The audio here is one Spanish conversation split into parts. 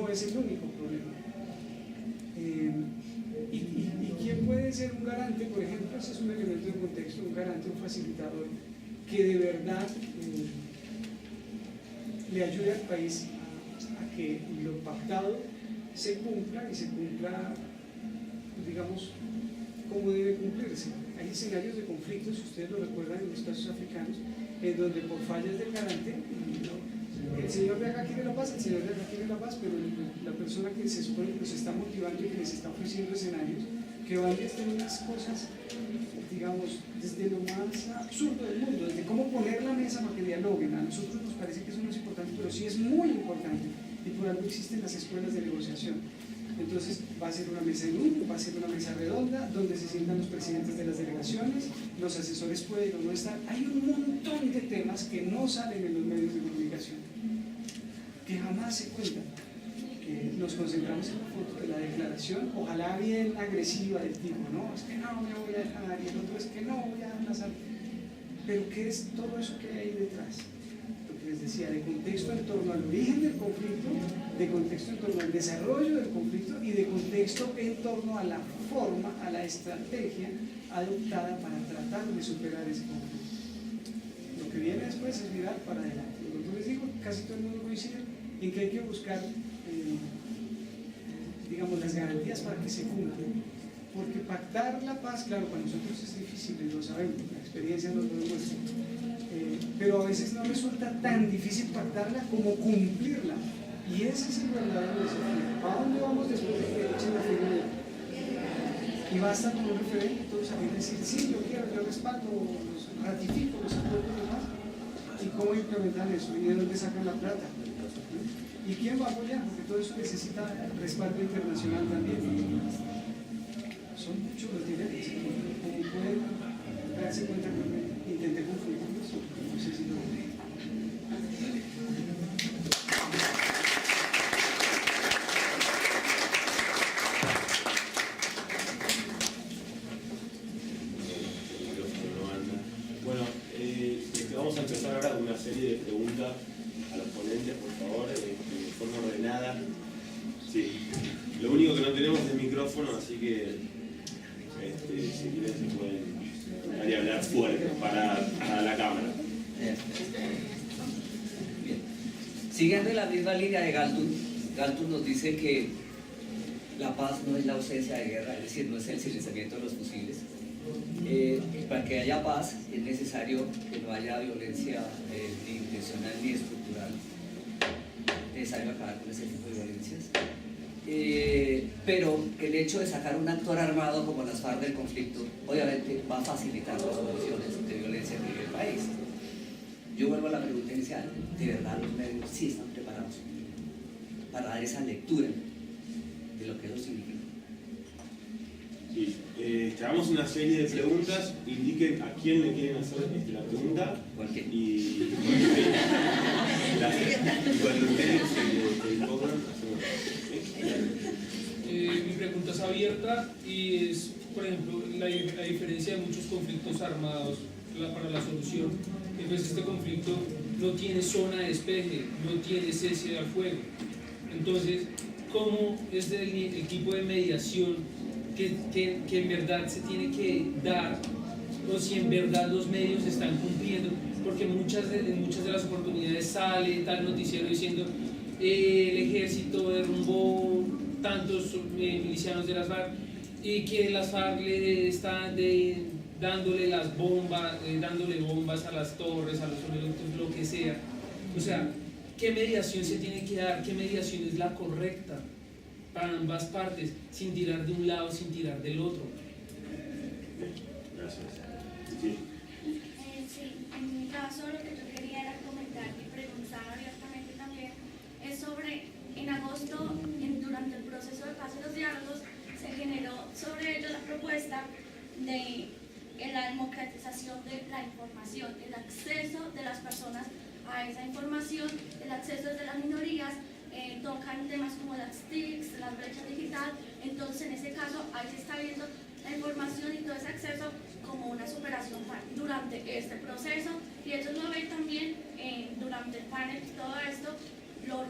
no es el único problema. ¿Y quién puede ser un garante? Por ejemplo, ese es un elemento de contexto, un garante, un facilitador que de verdad le ayude al país a que lo pactado se cumpla y se cumpla, digamos, como debe cumplirse. Hay escenarios de conflicto, si ustedes lo recuerdan, en los casos africanos, en donde por fallas del garante, el señor de acá quiere la paz, el señor de acá quiere la paz, pero la persona que se supone que los está motivando y que les está ofreciendo escenarios que van desde unas cosas, digamos, desde lo más absurdo del mundo, desde cómo poner la mesa para que dialoguen. A nosotros nos parece que eso no es importante, pero sí es muy importante, y por algo existen las escuelas de negociación. Entonces va a ser una mesa en uno, va a ser una mesa redonda, donde se sientan los presidentes de las delegaciones, los asesores pueden o no estar. Hay un montón de temas que no salen en los medios de comunicación, que jamás se cuentan. Nos concentramos en la foto de la declaración, ojalá bien agresiva del tipo, ¿no? Es que no me voy a dejar, y el otro es que no voy a aplazar. Pero ¿qué es todo eso que hay detrás? Lo que les decía, de contexto en torno al origen del conflicto, de contexto en torno al desarrollo del conflicto y de contexto en torno a la forma, a la estrategia adoptada para tratar de superar ese conflicto. Lo que viene después es mirar para adelante. Lo que yo les digo, casi todo el mundo coincide en que hay que buscar digamos, las garantías para que se cumplan, porque pactar la paz, claro, para nosotros es difícil, lo sabemos, la experiencia nos lo demuestra, pero a veces no resulta tan difícil pactarla como cumplirla, y ese es el verdadero desafío. ¿A dónde vamos después de que echen la firma? Y basta con un referente, todos saben decir, sí, yo quiero, yo respaldo, los ratifico, los acuerdos y demás. ¿Y cómo implementan eso? ¿Y de dónde sacan la plata? ¿Y quién va a apoyar? Porque todo eso necesita respaldo internacional también. Son muchos los niveles. Como pueden darse cuenta que intenté confundirlos, no sé si lo... Bueno, vamos a empezar ahora con una serie de preguntas a los ponentes, por favor, de forma ordenada. Sí. Lo único que no tenemos es micrófono, así que si quieren se pueden hablar fuerte para la cámara. Bien. Siguiendo la misma línea de Galtung, Galtung nos dice que la paz no es la ausencia de guerra, es decir, no es el silenciamiento de los fusiles. Para que haya paz es necesario que no haya violencia ni intencional ni estructural. Es necesario acabar con ese tipo de violencias. Pero el hecho de sacar un actor armado como las FARC del conflicto obviamente va a facilitar las soluciones de violencia en el país. Yo vuelvo a la pregunta inicial: ¿de verdad los medios sí están preparados para dar esa lectura de lo que eso significa? Sí, traemos una serie de preguntas, indiquen a quién le quieren hacer la pregunta y cuando ustedes se impongan, mi pregunta es abierta y es, por ejemplo, la diferencia de muchos conflictos armados para la solución. Pues este conflicto no tiene zona de despeje, no tiene cese al fuego. Entonces, ¿cómo es el equipo de mediación que en verdad se tiene que dar, o si en verdad los medios están cumpliendo? Porque en muchas de las oportunidades sale tal noticiero diciendo el ejército derrumbó tantos milicianos de las FARC y que las FARC le están dándole las bombas, dándole bombas a las torres, a los oleoductos, lo que sea. O sea, ¿qué mediación se tiene que dar? ¿Qué mediación es la correcta para ambas partes, sin tirar de un lado, sin tirar del otro? Gracias. Sí. Sí, en mi caso lo que yo quería era comentar y preguntar abiertamente también es sobre, en agosto, durante el proceso de paz y los diálogos, se generó sobre ello la propuesta de la democratización de la información, el acceso de las personas a esa información, el acceso de las minorías. Tocan temas como las TICs, las brechas digitales. Entonces en ese caso ahí se está viendo la información y todo ese acceso como una superación durante este proceso, y ellos lo ven también durante el panel y todo esto, lo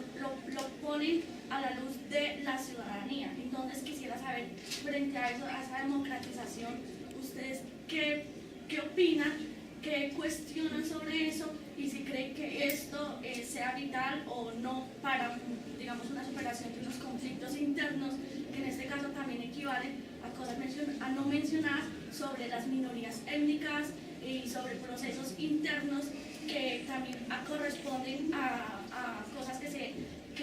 ponen a la luz de la ciudadanía. Entonces quisiera saber, frente a eso, a esa democratización, ¿ustedes qué opinan, qué cuestionan sobre eso y si creen que esto sea vital o no para, digamos, una superación de unos conflictos internos, que en este caso también equivalen a cosas no mencionadas sobre las minorías étnicas y sobre procesos internos que también corresponden a cosas que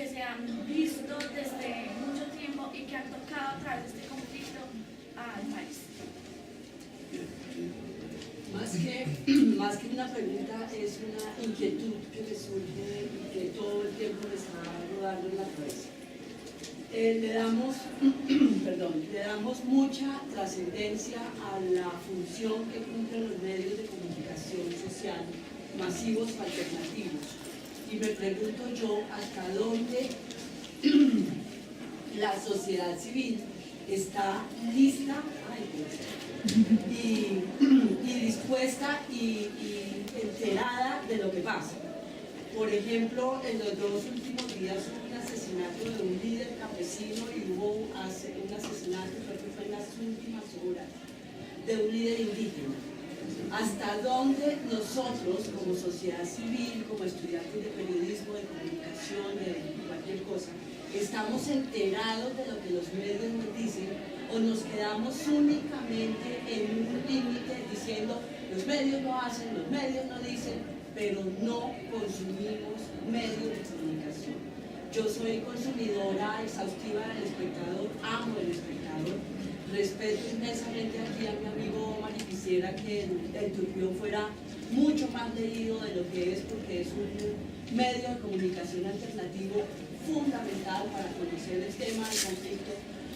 se han visto desde mucho tiempo y que han tocado a través de este conflicto al país? Más que una pregunta, es una inquietud que me surge y que todo el tiempo me está rodando en la cabeza. Le damos mucha trascendencia a la función que cumplen los medios de comunicación social masivos o alternativos. Y me pregunto yo hasta dónde la sociedad civil está lista y dispuesta y enterada de lo que pasa. Por ejemplo, en los 2 últimos días hubo un asesinato de un líder campesino y hubo un asesinato, creo que fue en las últimas horas, de un líder indígena. ¿Hasta dónde nosotros, como sociedad civil, como estudiantes de periodismo, de comunicación, de cualquier cosa, estamos enterados de lo que los medios nos dicen o nos quedamos únicamente en un límite diciendo los medios no hacen, los medios no dicen, pero no consumimos medios de comunicación? Yo soy consumidora exhaustiva del Espectador, amo el Espectador, respeto inmensamente aquí a mi amigo Omar y quisiera que el Turbión fuera mucho más leído de lo que es, porque es un medio de comunicación alternativo fundamental para conocer el tema del conflicto,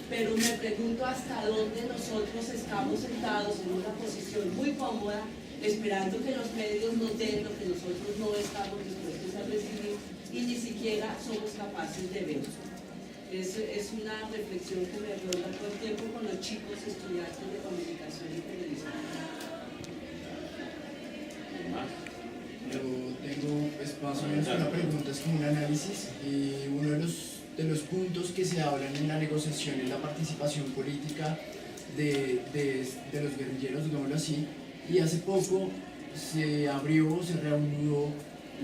pero me pregunto hasta dónde nosotros estamos sentados en una posición muy cómoda, esperando que los medios nos den lo que nosotros no estamos dispuestos a recibir y ni siquiera somos capaces de ver. Es una reflexión que me ronda todo el tiempo con los chicos estudiantes de comunicación y periodismo. Yo tengo, pues, más o menos una pregunta, es como un análisis, y uno de los puntos que se hablan en la negociación es la participación política de los guerrilleros, digámoslo así, y hace poco se reanudó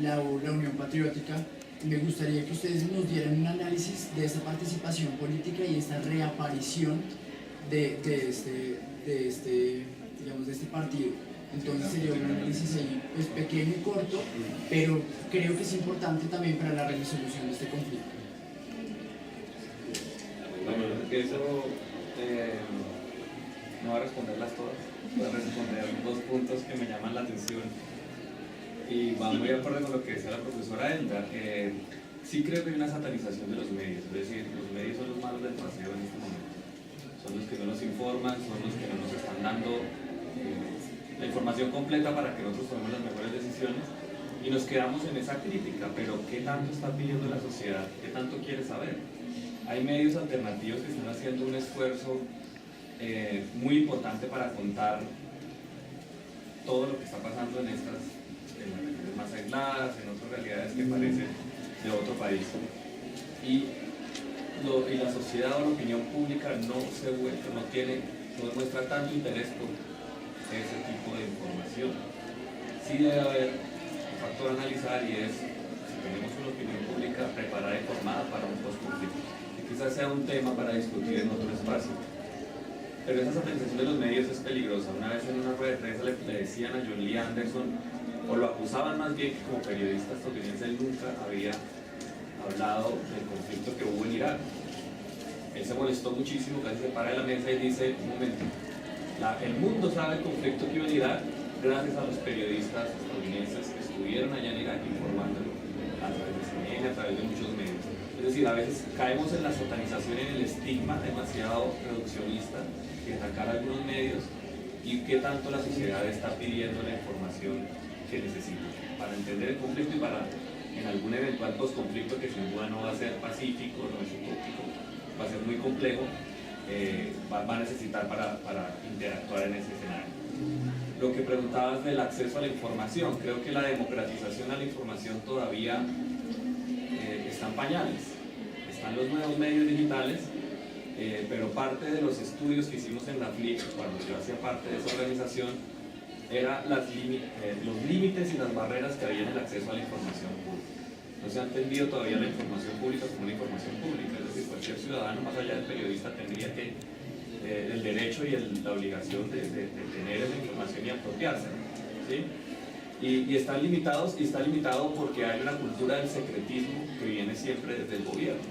la Unión Patriótica. Me gustaría que ustedes nos dieran un análisis de esta participación política y esta reaparición de este partido. Entonces sería un análisis ahí, pues, pequeño y corto, pero creo que es importante también para la resolución de este conflicto. Bueno, empiezo, no voy a responderlas todas, voy a responder 2 puntos que me llaman la atención y van muy de acuerdo con lo que decía la profesora Elda. Sí creo que hay una satanización de los medios, es decir, los medios son los malos del paseo en este momento, son los que no nos informan, son los que no nos están dando la información completa para que nosotros tomemos las mejores decisiones y nos quedamos en esa crítica, pero ¿qué tanto está pidiendo la sociedad? ¿Qué tanto quiere saber? Hay medios alternativos que están haciendo un esfuerzo muy importante para contar todo lo que está pasando en las regiones más aisladas, en otras realidades que parecen de otro país. Y la sociedad o la opinión pública no demuestra tanto interés por ese tipo de información. Sí debe haber un factor a analizar, y es si tenemos una opinión pública preparada y formada para un post-conflicto, que quizás sea un tema para discutir en otro espacio. Pero esa satanización de los medios es peligrosa. Una vez en una rueda de prensa le decían a John Lee Anderson, o lo acusaban más bien, que como periodista estadounidense él nunca había hablado del conflicto que hubo en Irak. Él se molestó muchísimo, casi se para de la mesa y dice: un momento, el mundo sabe el conflicto que hubo en Irak gracias a los periodistas estadounidenses que estuvieron allá en Irak informándolo a través de CNN, a través de muchos medios. Es decir, a veces caemos en la satanización, en el estigma demasiado reduccionista de atacar a algunos medios, y qué tanto la sociedad está pidiendo la información que necesita para entender el conflicto y para, en algún eventual post-conflicto que sin duda no va a ser pacífico, no es utópico, va a ser muy complejo, va a necesitar para interactuar en ese escenario. Lo que preguntabas del acceso a la información, creo que la democratización a la información todavía está están pañales. Están los nuevos medios digitales, pero parte de los estudios que hicimos en la FLIC, cuando yo hacía parte de esa organización, era los límites y las barreras que había en el acceso a la información pública. No se ha entendido todavía la información pública como una información pública, es decir, cualquier ciudadano, más allá del periodista, tendría el derecho y la obligación de tener esa información y apropiarse, ¿sí? Y están limitados, y está limitado porque hay una cultura del secretismo que viene siempre desde el gobierno.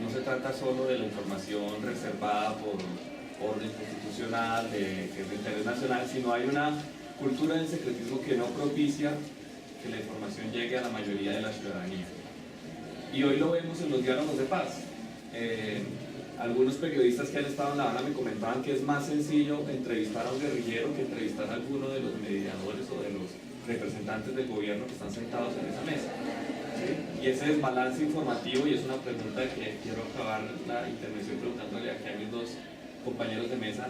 No se trata solo de la información reservada por orden constitucional, que es de interés nacional, sino hay una cultura del secretismo que no propicia que la información llegue a la mayoría de la ciudadanía. Y hoy lo vemos en los diálogos de paz. Algunos periodistas que han estado en La Habana me comentaban que es más sencillo entrevistar a un guerrillero que entrevistar a alguno de los mediadores o de los representantes del gobierno que están sentados en esa mesa, ¿sí? Y ese desbalance informativo, y es una pregunta que quiero acabar la intervención preguntándole aquí a mis dos compañeros de mesa,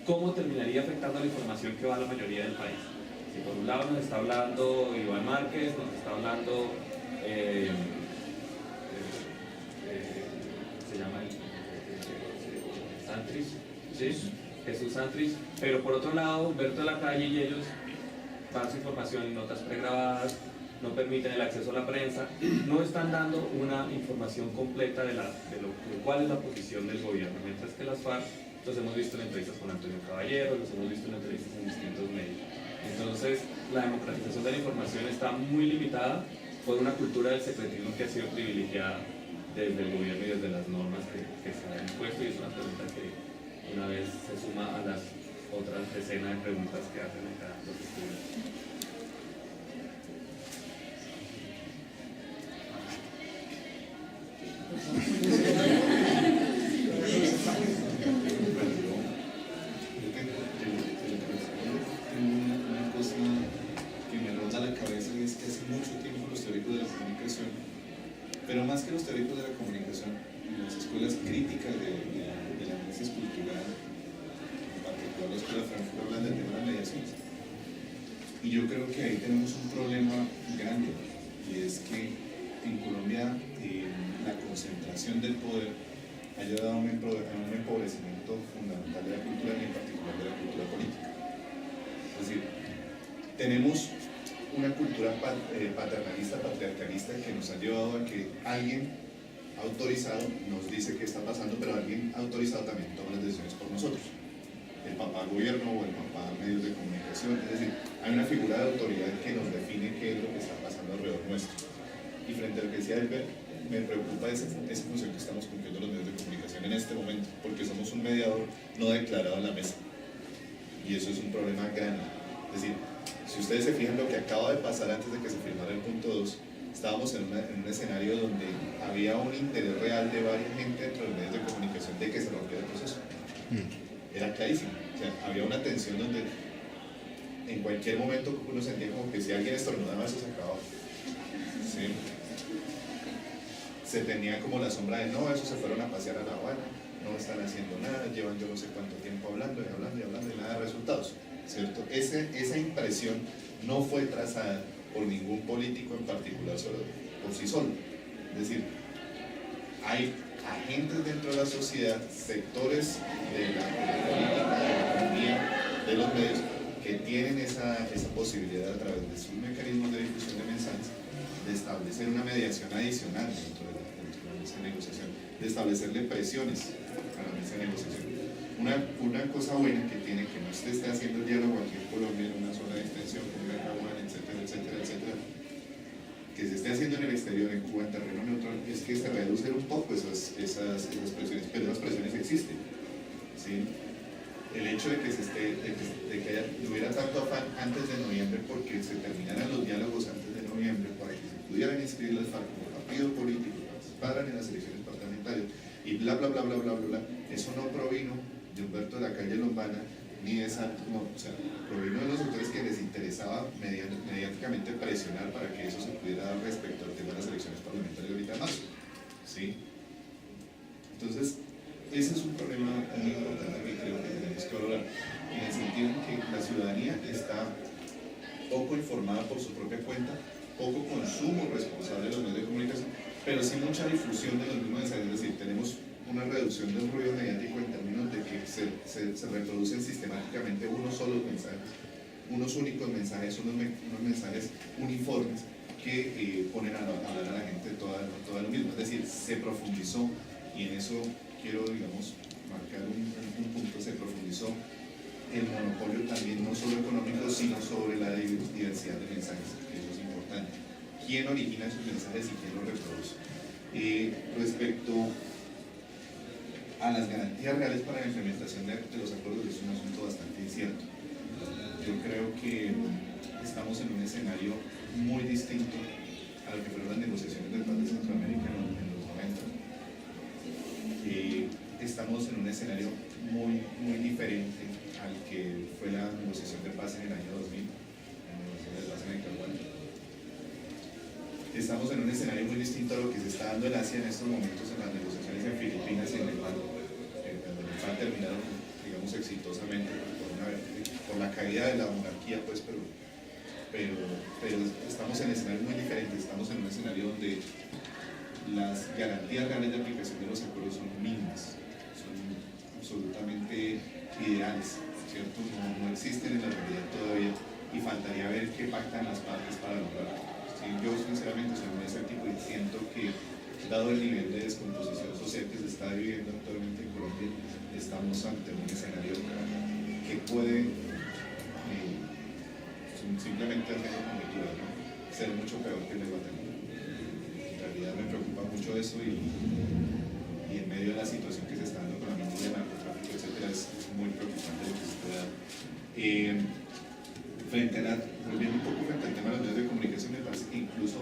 ¿cómo terminaría afectando la información que va a la mayoría del país? Si por un lado nos está hablando Iván Márquez, nos está hablando se llama Santrich, ¿sí? Jesús Santrich, pero por otro lado Humberto de la Calle y ellos dan su información en notas pregrabadas, no permiten el acceso a la prensa, no están dando una información completa de cuál es la posición del gobierno, mientras que las FARC los hemos visto en entrevistas con Antonio Caballero, los hemos visto en entrevistas en distintos medios. Entonces, la democratización de la información está muy limitada por una cultura del secretismo que ha sido privilegiada desde el gobierno y desde las normas que se han impuesto, y es una pregunta que una vez se suma a las otras decenas de preguntas que hacen acá los estudiantes. Una cosa que me ronda la cabeza es que hace mucho tiempo los teóricos de la comunicación, pero más que los teóricos de la comunicación, las escuelas críticas de la análisis cultural, en particular la escuela Frankfurt, hablan del tema de las mediaciones. Y yo creo que ahí tenemos un problema grande, y es que en Colombia la concentración del poder ha llevado a un empobrecimiento fundamental de la cultura y en particular de la cultura política. Es decir, tenemos una cultura paternalista, patriarcalista, que nos ha llevado a que alguien autorizado nos dice qué está pasando, pero alguien autorizado también toma las decisiones por nosotros. El papá gobierno o el papá medios de comunicación, es decir, hay una figura de autoridad que nos define qué es lo que está pasando alrededor nuestro. Y frente a lo que decía Albert, me preocupa esa función que estamos cumpliendo los medios de comunicación en este momento, porque somos un mediador no declarado en la mesa. Y eso es un problema grande. Es decir, si ustedes se fijan lo que acaba de pasar antes de que se firmara el punto 2, estábamos en un escenario donde había un interés real de varias gente dentro de los medios de comunicación de que se rompiera el proceso. Era clarísimo. O sea, había una tensión donde en cualquier momento uno sentía como que si alguien estornudaba, eso se acababa. ¿Sí? Se tenía como la sombra de no, esos se fueron a pasear a La Habana, no están haciendo nada, llevan yo no sé cuánto tiempo hablando y nada de resultados, ¿cierto? Esa impresión no fue trazada por ningún político en particular solo por sí solo. Es decir, hay agentes dentro de la sociedad, sectores de la política, de la economía, de los medios, que tienen esa posibilidad a través de sus mecanismos de difusión de mensajes de establecer una mediación adicional dentro de la mesa de negociación, de establecerle presiones a la mesa de negociación. Una cosa buena que tiene que no se esté haciendo el diálogo aquí en Colombia en una zona de extensión como Caguán, etcétera, que se esté haciendo en el exterior, en Cuba, en terreno neutral, es que se reducen un poco esas presiones, pero esas presiones existen, ¿sí? El hecho de que hubiera tanto afán antes de noviembre porque se terminaran los diálogos antes de noviembre para que se pudieran inscribir las FARC como partido político, participaran en las elecciones parlamentarias y bla, eso no provino de Humberto de la Calle Lombana ni de Santos, no, o sea, provino de los sectores que les interesaba mediáticamente presionar para que eso se pudiera dar respecto al tema de las elecciones parlamentarias ahorita en marzo, ¿sí? Entonces, ese es un problema muy importante que creo que tenemos que valorar, en el sentido en que la ciudadanía está poco informada por su propia cuenta, poco consumo responsable de los medios de comunicación, pero sí mucha difusión de los mismos mensajes, es decir, tenemos una reducción del ruido mediático en términos de que se reproducen sistemáticamente unos solos mensajes, unos únicos mensajes, unos mensajes uniformes que ponen a hablar a la gente toda lo mismo, es decir, se profundizó, y en eso quiero, digamos, marcar un punto, se profundizó el monopolio también no solo económico, sino sobre la diversidad de mensajes, que eso es importante. ¿Quién origina esos mensajes y quién los reproduce? Respecto a las garantías reales para la implementación de los acuerdos, es un asunto bastante incierto. Yo creo que estamos en un escenario muy distinto a lo que fueron las negociaciones de paz de Centroamérica en los 90. Estamos en un escenario muy diferente al que fue la negociación de paz en el año 2000, la negociación de paz en el Caguán. Estamos en un escenario muy distinto a lo que se está dando en Asia en estos momentos en las negociaciones en Filipinas y en Nepal. Nepal terminaron, digamos, exitosamente por la caída de la monarquía, pues, pero estamos en escenarios muy diferentes. Estamos en un escenario donde las garantías reales de aplicación de los acuerdos son mínimas, son absolutamente ideales, ¿cierto? No existen en la realidad todavía, y faltaría ver qué pactan las partes para lograrlo. Sí, yo sinceramente soy muy escéptico y siento que, dado el nivel de descomposición social que se está viviendo actualmente en Colombia, estamos ante un escenario que puede, simplemente haciendo conjeturas, ¿no?, ser mucho peor que el de Guatemala. En realidad me preocupa mucho eso, y en medio de la situación que se está dando con la minería, el narcotráfico, etcétera, es muy preocupante lo que se puede dar. Volviendo un poco frente al tema de los medios de comunicación, me parece que incluso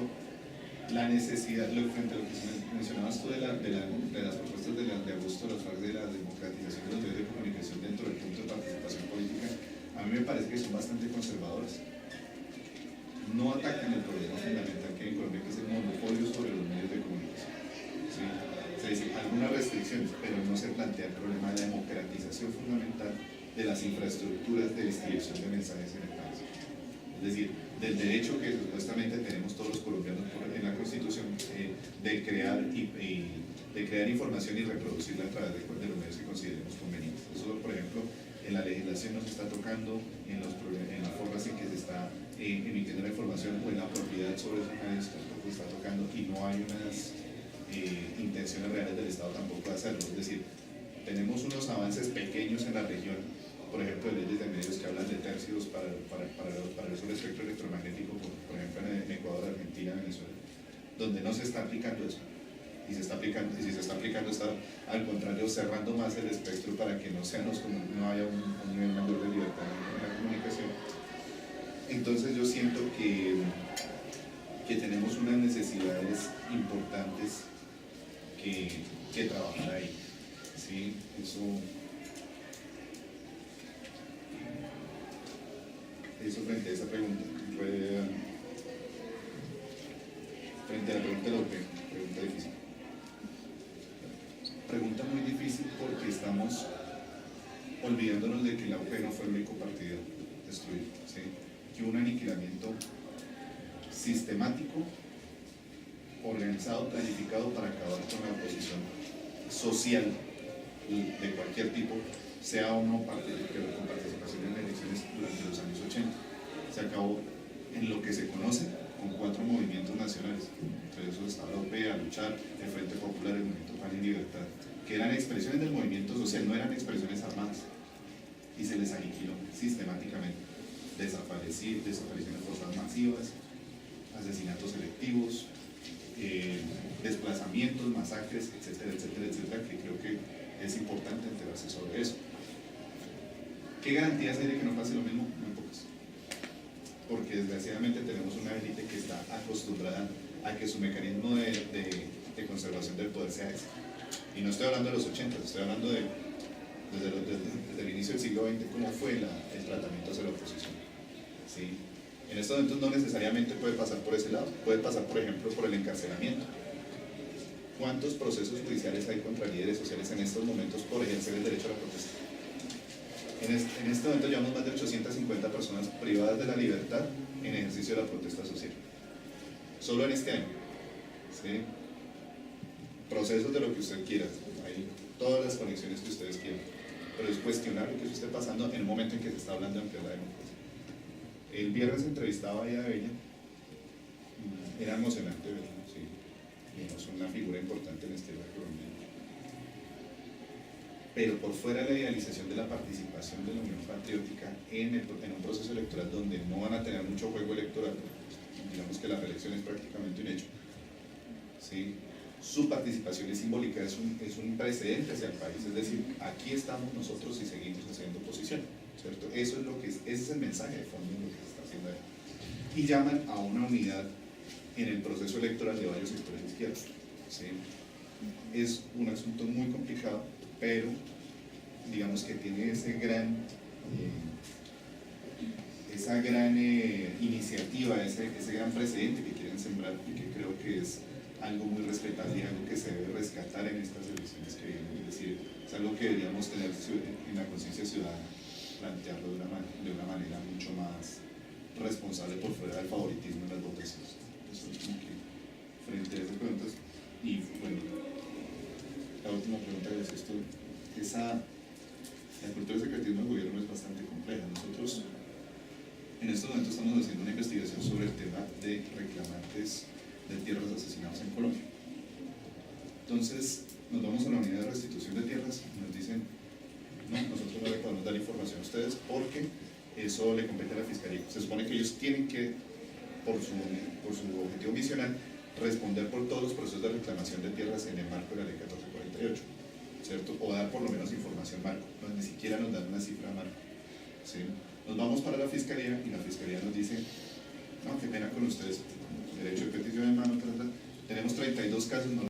la necesidad, frente a lo que mencionabas tú de las propuestas de agosto, las fases de la democratización de los medios de comunicación dentro del punto de participación política, a mí me parece que son bastante conservadoras. No atacan el problema fundamental que hay en Colombia, que es el monopolio sobre los medios de comunicación. ¿Sí? Se dice algunas restricciones, pero no se plantea el problema de la democratización fundamental de las infraestructuras de distribución de mensajes en el país. Es decir, del derecho que supuestamente tenemos todos los colombianos en la Constitución de crear información y reproducirla a través de los medios que consideremos convenientes. Eso, por ejemplo, en la legislación nos está tocando, en las formas en que se está emitiendo la información, o en la propiedad sobre esos medios tampoco está tocando, y no hay unas intenciones reales del Estado tampoco de hacerlo. Es decir, tenemos unos avances pequeños en la región, por ejemplo, de leyes de medios que hablan de tercios para el uso del espectro electromagnético, por ejemplo en Ecuador, Argentina, Venezuela, donde no se está aplicando eso. Y si se está aplicando, está al contrario cerrando más el espectro para que no haya un nivel mayor de libertad en la comunicación. Entonces yo siento que tenemos unas necesidades importantes que trabajar ahí. ¿Sí? Eso frente a esa pregunta, frente a la pregunta de la UP, pregunta difícil. Pregunta muy difícil porque estamos olvidándonos de que la UP no fue el único partido destruido, ¿sí? Que hubo un aniquilamiento sistemático, organizado, planificado para acabar con la oposición social de cualquier tipo, sea o no con participación en elecciones durante los años 80. Se acabó en lo que se conoce con 4 movimientos nacionales, entre esos estaba la UP, a luchar, el Frente Popular, el Movimiento Pan y Libertad, que eran expresiones del movimiento social, no eran expresiones armadas, y se les aniquiló sistemáticamente. Desapariciones forzadas masivas, asesinatos selectivos, desplazamientos, masacres, etcétera, etcétera, etcétera, que creo que es importante enterarse sobre eso. ¿Qué garantías hay de que no pase lo mismo? Muy pocas. Porque desgraciadamente tenemos una élite que está acostumbrada a que su mecanismo de conservación del poder sea ese. Y no estoy hablando de los 80, estoy hablando desde el inicio del siglo XX, cómo fue el tratamiento hacia la oposición. ¿Sí? En estos momentos no necesariamente puede pasar por ese lado, puede pasar, por ejemplo, por el encarcelamiento. ¿Cuántos procesos judiciales hay contra líderes sociales en estos momentos por ejercer el derecho a la protesta? En este momento llevamos más de 850 personas privadas de la libertad en ejercicio de la protesta social. Solo en este año. ¿Sí? procesos de lo que usted quiera, hay todas las conexiones que ustedes quieran, pero es cuestionable que eso esté pasando en un momento en que se está hablando de ampliar la democracia. El viernes entrevistaba a Ida Bella, era emocionante verlo, sí, y es una figura importante en la izquierda colombiana. Pero por fuera de la idealización de la participación de la Unión Patriótica en un proceso electoral donde no van a tener mucho juego electoral, digamos que la reelección es prácticamente un hecho, ¿sí? Su participación es simbólica, es un precedente hacia el país, es decir, aquí estamos nosotros y seguimos haciendo oposición, ¿cierto? Eso es lo que ese es el mensaje de fondo de lo que se está haciendo ahí. Y llaman a una unidad en el proceso electoral de varios sectores de izquierda, ¿sí? Es un asunto muy complicado, pero digamos que tiene esa gran iniciativa, ese gran precedente que quieren sembrar y que creo que es algo muy respetable y algo que se debe rescatar en estas elecciones que vienen. Es decir, es algo que deberíamos tener en la conciencia ciudadana, plantearlo de una manera mucho más responsable por fuera del favoritismo en las votaciones. Eso es como que frente a esas preguntas. Y bueno, la última pregunta es esto. La cultura de secretismo del gobierno es bastante compleja. Nosotros en estos momentos estamos haciendo una investigación sobre el tema de reclamantes de tierras asesinados en Colombia. Entonces nos vamos a la unidad de restitución de tierras y nos dicen, no, nosotros no le podemos dar información a ustedes porque eso le compete a la Fiscalía. Se supone que ellos tienen que, por su objetivo misional, responder por todos los procesos de reclamación de tierras en el marco de la ley 1448, ¿cierto? O dar por lo menos información marco, no, ni siquiera nos dan una cifra marco, ¿sí? Nos vamos para la Fiscalía y la Fiscalía nos dice, no, qué pena con ustedes, derecho de petición en mano, tenemos 32 casos, no